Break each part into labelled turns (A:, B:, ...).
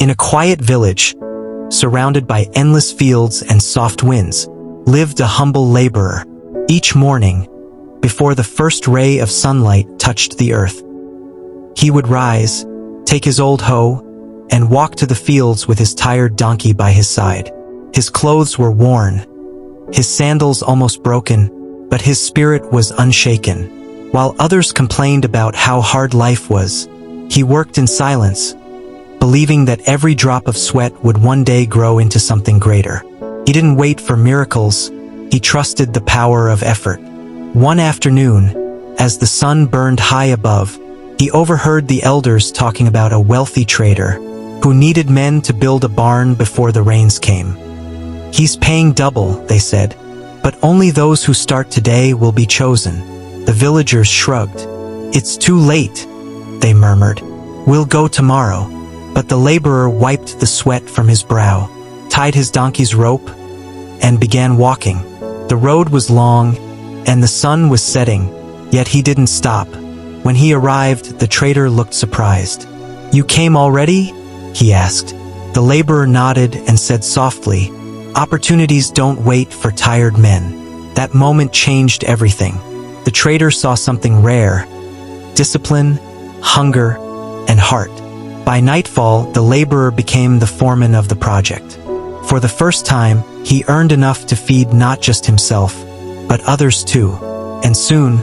A: In a quiet village, surrounded by endless fields and soft winds, lived a humble laborer. Each morning, before the first ray of sunlight touched the earth, he would rise, take his old hoe, and walk to the fields with his tired donkey by his side. His clothes were worn, his sandals almost broken, but his spirit was unshaken. While others complained about how hard life was, he worked in silence, believing that every drop of sweat would one day grow into something greater. He didn't wait for miracles, he trusted the power of effort. One afternoon, as the sun burned high above, he overheard the elders talking about a wealthy trader who needed men to build a barn before the rains came. "He's paying double," they said, "but only those who start today will be chosen." The villagers shrugged. "It's too late," they murmured. "We'll go tomorrow." But the laborer wiped the sweat from his brow, tied his donkey's rope, and began walking. The road was long, and the sun was setting, yet he didn't stop. When he arrived, the trader looked surprised. "You came already?" he asked. The laborer nodded and said softly, "Opportunities don't wait for tired men." That moment changed everything. The trader saw something rare: discipline, hunger, and heart. By nightfall, the laborer became the foreman of the project. For the first time, he earned enough to feed not just himself, but others too. And soon,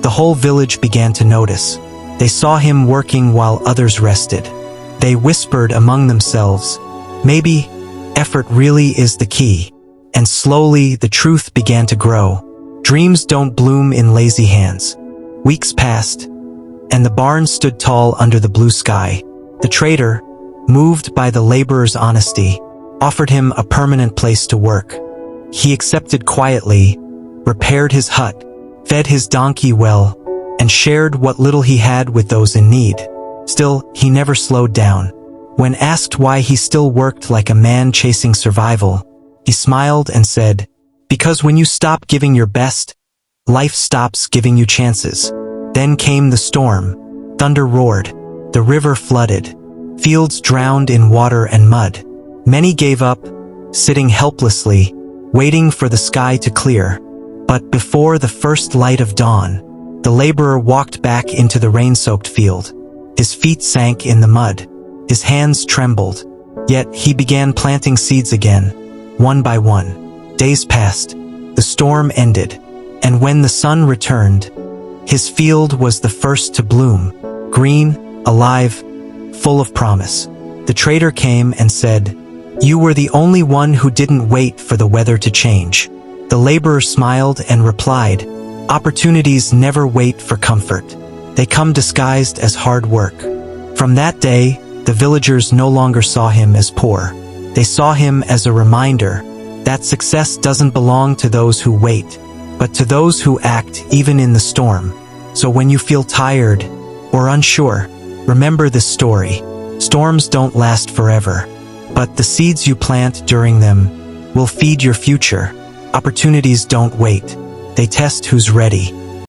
A: the whole village began to notice. They saw him working while others rested. They whispered among themselves, "Maybe effort really is the key." And slowly, the truth began to grow. Dreams don't bloom in lazy hands. Weeks passed, and the barn stood tall under the blue sky. The trader, moved by the laborer's honesty, offered him a permanent place to work. He accepted quietly, repaired his hut, fed his donkey well, and shared what little he had with those in need. Still, he never slowed down. When asked why he still worked like a man chasing survival, he smiled and said, "Because when you stop giving your best, life stops giving you chances." Then came the storm. Thunder roared. The river flooded. Fields drowned in water and mud. Many gave up, sitting helplessly, waiting for the sky to clear. But before the first light of dawn, the laborer walked back into the rain-soaked field. His feet sank in the mud. His hands trembled. Yet he began planting seeds again, one by one. Days passed. The storm ended. And when the sun returned, his field was the first to bloom, green, alive, full of promise. The trader came and said, "You were the only one who didn't wait for the weather to change." The laborer smiled and replied, "Opportunities never wait for comfort. They come disguised as hard work." From that day, the villagers no longer saw him as poor. They saw him as a reminder that success doesn't belong to those who wait, but to those who act even in the storm. So when you feel tired or unsure, remember this story. Storms don't last forever, but the seeds you plant during them will feed your future. Opportunities don't wait. They test who's ready.